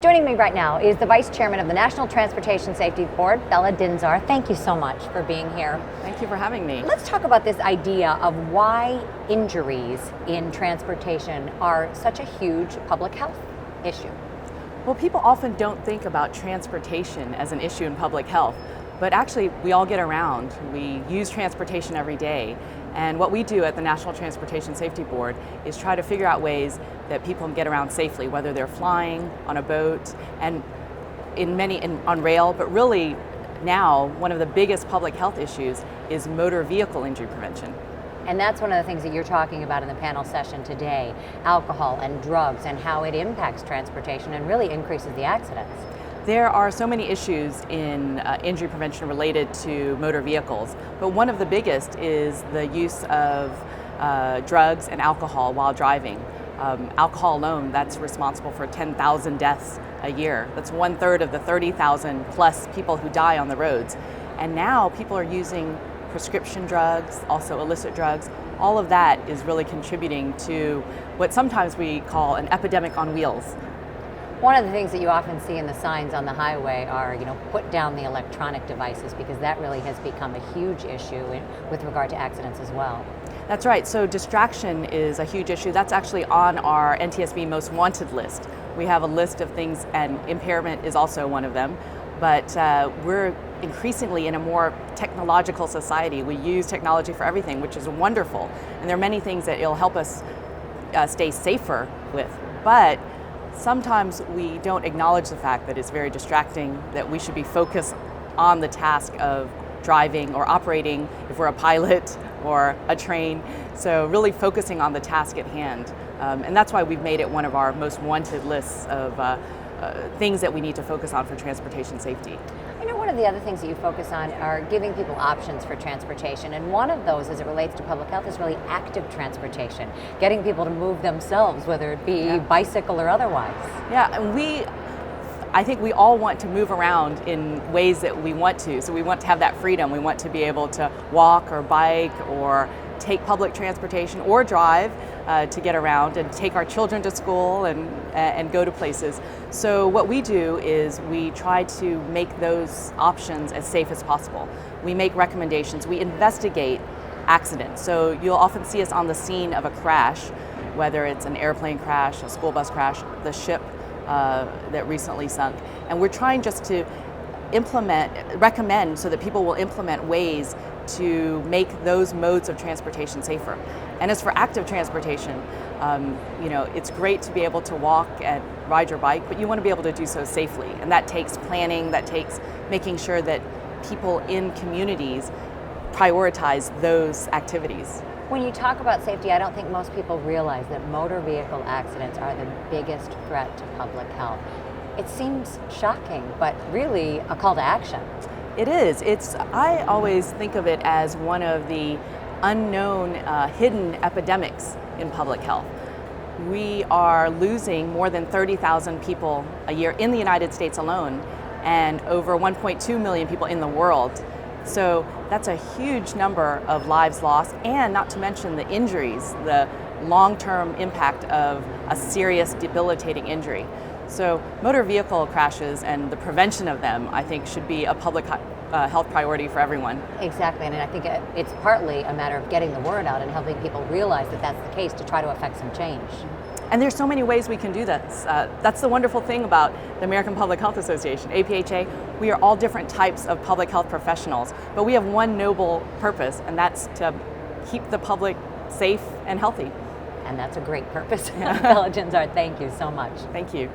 Joining me right now is the Vice Chairman of the National Transportation Safety Board, Dihn-Zarr. Thank you so much for being here. Thank you for having me. Let's talk about this idea of why injuries in transportation are such a huge public health issue. Well, people often don't think about transportation as an issue in public health, but actually we all get around. We use transportation every day. And what we do at the National Transportation Safety Board is try to figure out ways that people can get around safely, whether they're flying, on a boat, and on rail, but really now one of the biggest public health issues is motor vehicle injury prevention. And that's one of the things that you're talking about in the panel session today, alcohol and drugs and how it impacts transportation and really increases the accidents. There are so many issues in injury prevention related to motor vehicles, but one of the biggest is the use of drugs and alcohol while driving. Alcohol alone, that's responsible for 10,000 deaths a year. That's 1/3 of the 30,000 plus people who die on the roads. And now people are using prescription drugs, also illicit drugs. All of that is really contributing to what sometimes we call an epidemic on wheels. One of the things that you often see in the signs on the highway are, put down the electronic devices, because that really has become a huge issue with regard to accidents as well. That's right. So distraction is a huge issue. That's actually on our NTSB most wanted list. We have a list of things, and impairment is also one of them. But we're increasingly in a more technological society. We use technology for everything, which is wonderful. And there are many things that it'll help us stay safer with. But sometimes we don't acknowledge the fact that it's very distracting, that we should be focused on the task of driving or operating if we're a pilot or a train. So really focusing on the task at hand. And that's why we've made it one of our most wanted lists of things that we need to focus on for transportation safety. I know one of the other things that you focus on are giving people options for transportation, and one of those as it relates to public health is really active transportation, getting people to move themselves, whether it be bicycle or otherwise. Yeah, and I think we all want to move around in ways that we want to. So we want to have that freedom. We want to be able to walk or bike or take public transportation or drive to get around and take our children to school and go to places. So what we do is we try to make those options as safe as possible. We make recommendations. We investigate accidents. So you'll often see us on the scene of a crash, whether it's an airplane crash, a school bus crash, the ship that recently sunk. And we're trying just to recommend so that people will implement ways to make those modes of transportation safer. And as for active transportation, it's great to be able to walk and ride your bike, but you want to be able to do so safely. And that takes planning, that takes making sure that people in communities prioritize those activities. When you talk about safety, I don't think most people realize that motor vehicle accidents are the biggest threat to public health. It seems shocking, but really a call to action. It is. I always think of it as one of the unknown, hidden epidemics in public health. We are losing more than 30,000 people a year in the United States alone, and over 1.2 million people in the world. So that's a huge number of lives lost, and not to mention the injuries, the long-term impact of a serious debilitating injury. So motor vehicle crashes and the prevention of them, I think, should be a public health priority for everyone. Exactly, and I think it's partly a matter of getting the word out and helping people realize that that's the case to try to affect some change. And there's so many ways we can do that. That's the wonderful thing about the American Public Health Association, APHA. We are all different types of public health professionals, but we have one noble purpose, and that's to keep the public safe and healthy. And that's a great purpose. Dihn-Zarr, thank you so much. Thank you.